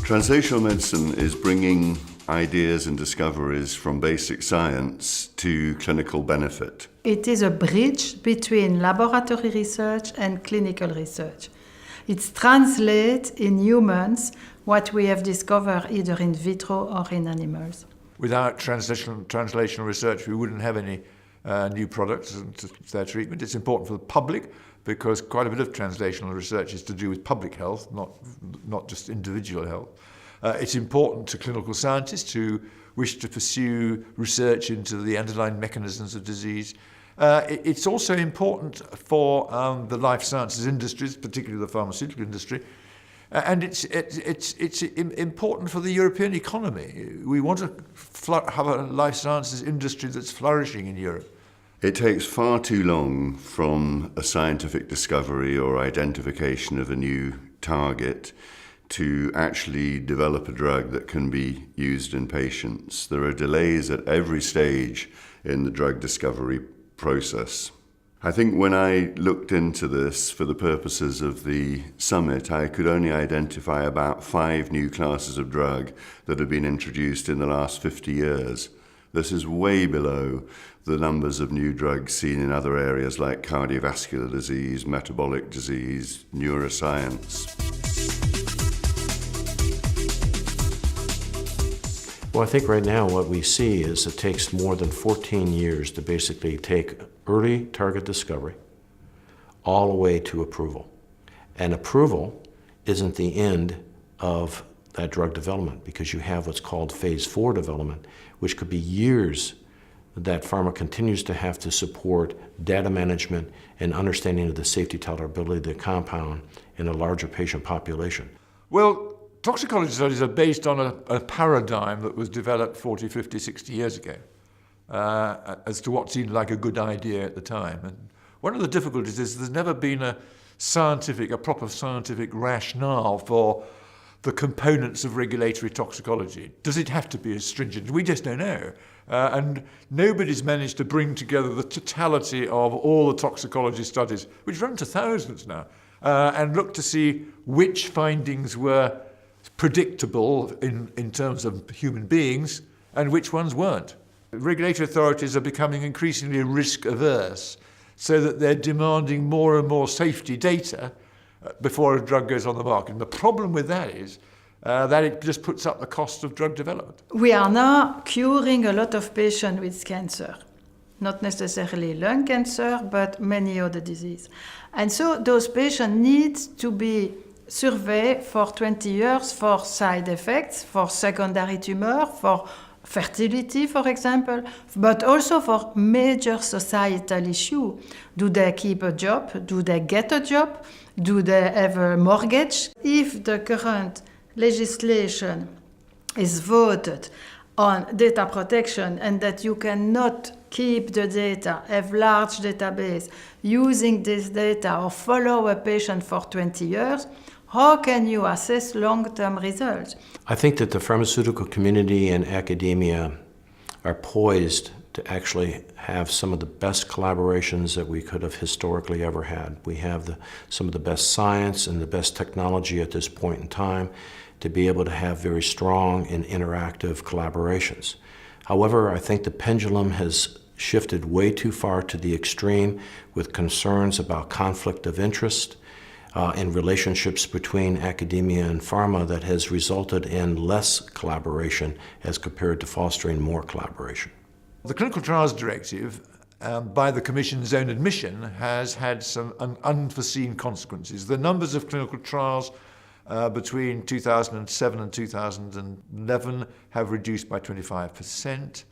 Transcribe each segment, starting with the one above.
Translational medicine is bringing ideas and discoveries from basic science to clinical benefit. It is a bridge between laboratory research and clinical research. It translates in humans what we have discovered either in vitro or in animals. Without translational research, we wouldn't have any new products and their treatment. It's important for the public because quite a bit of translational research is to do with public health, not just individual health. It's important to clinical scientists who wish to pursue research into the underlying mechanisms of disease. It's also important for the life sciences industries, particularly the pharmaceutical industry, and it's important for the European economy. We want to have a life sciences industry that's flourishing in Europe. It takes far too long from a scientific discovery or identification of a new target to actually develop a drug that can be used in patients. There are delays at every stage in the drug discovery process. I think when I looked into this for the purposes of the summit, I could only identify about 5 new classes of drug that have been introduced in the last 50 years. This is way below the numbers of new drugs seen in other areas like cardiovascular disease, metabolic disease, neuroscience. Well, I think right now what we see is it takes more than 14 years to basically take early target discovery all the way to approval. And approval isn't the end of that drug development because you have what's called phase 4 development, which could be years that pharma continues to have to support data management and understanding of the safety tolerability of the compound in a larger patient population. Well, toxicology studies are based on a paradigm that was developed 40, 50, 60 years ago as to what seemed like a good idea at the time. And one of the difficulties is there's never been a proper scientific rationale for the components of regulatory toxicology. Does it have to be as stringent? We just don't know. And nobody's managed to bring together the totality of all the toxicology studies, which run to thousands now, and look to see which findings were predictable in terms of human beings and which ones weren't. Regulatory authorities are becoming increasingly risk averse so that they're demanding more and more safety data before a drug goes on the market. And the problem with that is that it just puts up the cost of drug development. We are now curing a lot of patients with cancer. Not necessarily lung cancer, but many other diseases. And so those patients need to be surveyed for 20 years for side effects, for secondary tumor, for fertility, for example, but also for major societal issues. Do they keep a job? Do they get a job? Do they have a mortgage? If the current legislation is voted on data protection and that you cannot keep the data, have large database, using this data or follow a patient for 20 years, how can you assess long-term results? I think that the pharmaceutical community and academia are poised to actually have some of the best collaborations that we could have historically ever had. We have some of the best science and the best technology at this point in time to be able to have very strong and interactive collaborations. However, I think the pendulum has shifted way too far to the extreme with concerns about conflict of interest and relationships between academia and pharma that has resulted in less collaboration as compared to fostering more collaboration. The Clinical Trials Directive, by the Commission's own admission, has had some unforeseen consequences. The numbers of clinical trials between 2007 and 2011 have reduced by 25%.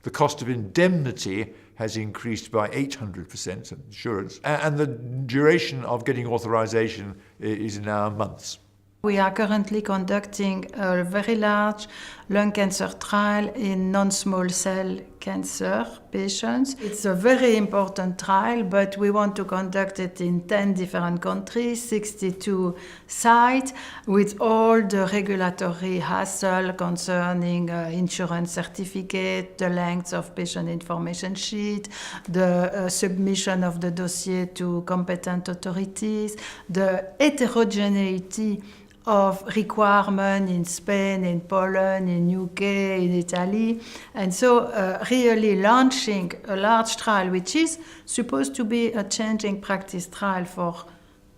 The cost of indemnity has increased by 800%, insurance, and the duration of getting authorization is now months. We are currently conducting a very large lung cancer trial in non-small cell cancer patients. It's a very important trial, but we want to conduct it in 10 different countries, 62 sites, with all the regulatory hassle concerning insurance certificate, the length of patient information sheet, the submission of the dossier to competent authorities, the heterogeneity of requirement in Spain, in Poland, in UK, in Italy. And so really launching a large trial, which is supposed to be a changing practice trial for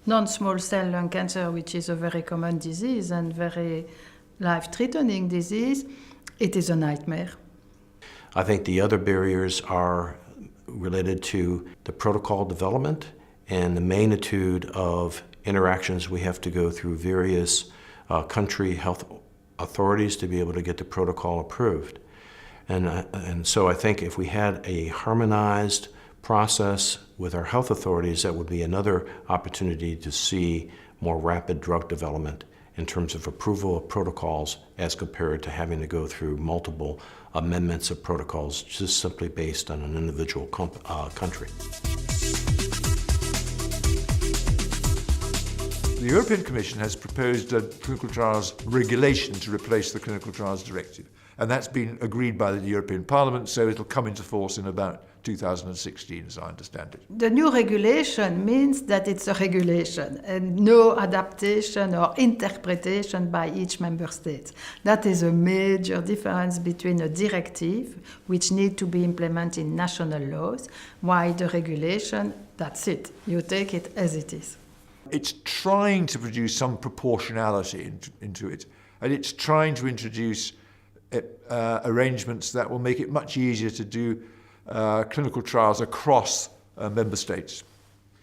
non-small cell lung cancer, which is a very common disease and very life-threatening disease, it is a nightmare. I think the other barriers are related to the protocol development and the magnitude of interactions we have to go through various country health authorities to be able to get the protocol approved. And so I think if we had a harmonized process with our health authorities, that would be another opportunity to see more rapid drug development in terms of approval of protocols as compared to having to go through multiple amendments of protocols just simply based on an individual country. The European Commission has proposed a clinical trials regulation to replace the clinical trials directive, and that's been agreed by the European Parliament, so it'll come into force in about 2016, as I understand it. The new regulation means that it's a regulation and no adaptation or interpretation by each member state. That is a major difference between a directive, which needs to be implemented in national laws, while the regulation, that's it. You take it as it is. It's trying to produce some proportionality into it, and it's trying to introduce arrangements that will make it much easier to do clinical trials across member states.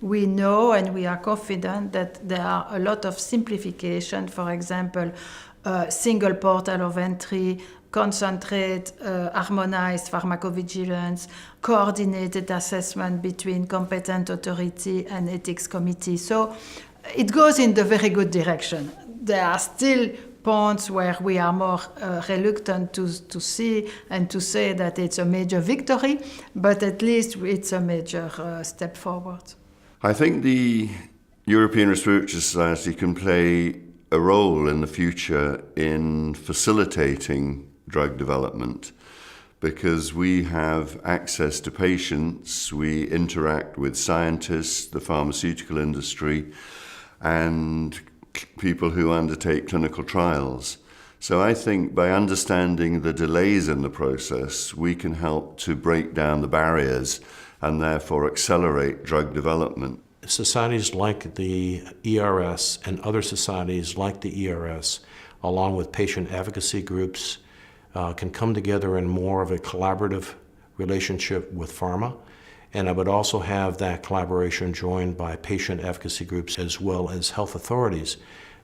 We know and we are confident that there are a lot of simplification, for example, single portal of entry, concentrate, harmonized pharmacovigilance, coordinated assessment between competent authority and ethics committee. So it goes in the very good direction. There are still points where we are more reluctant to see and to say that it's a major victory, but at least it's a major step forward. I think the European Respiratory Society can play a role in the future in facilitating drug development because we have access to patients, we interact with scientists, the pharmaceutical industry, and people who undertake clinical trials. So I think by understanding the delays in the process, we can help to break down the barriers and therefore accelerate drug development. Societies like the ERS and other societies like the ERS, along with patient advocacy groups, can come together in more of a collaborative relationship with pharma. And I would also have that collaboration joined by patient advocacy groups as well as health authorities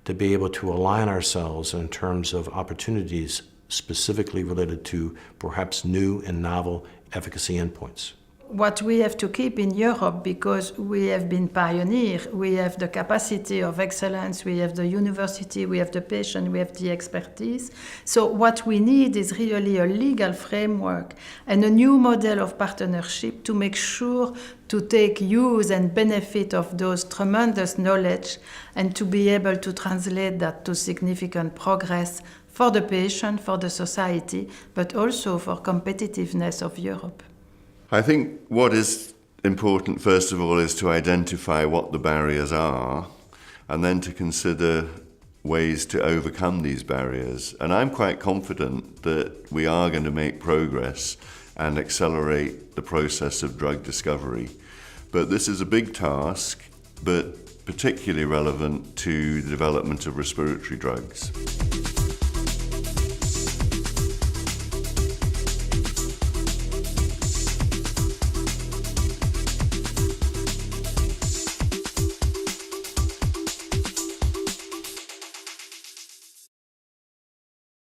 to be able to align ourselves in terms of opportunities specifically related to perhaps new and novel efficacy endpoints. What we have to keep in Europe, because we have been pioneer, we have the capacity of excellence, we have the university, we have the patient, we have the expertise. So what we need is really a legal framework and a new model of partnership to make sure to take use and benefit of those tremendous knowledge and to be able to translate that to significant progress for the patient, for the society, but also for competitiveness of Europe. I think what is important, first of all, is to identify what the barriers are and then to consider ways to overcome these barriers. And I'm quite confident that we are going to make progress and accelerate the process of drug discovery. But this is a big task, but particularly relevant to the development of respiratory drugs.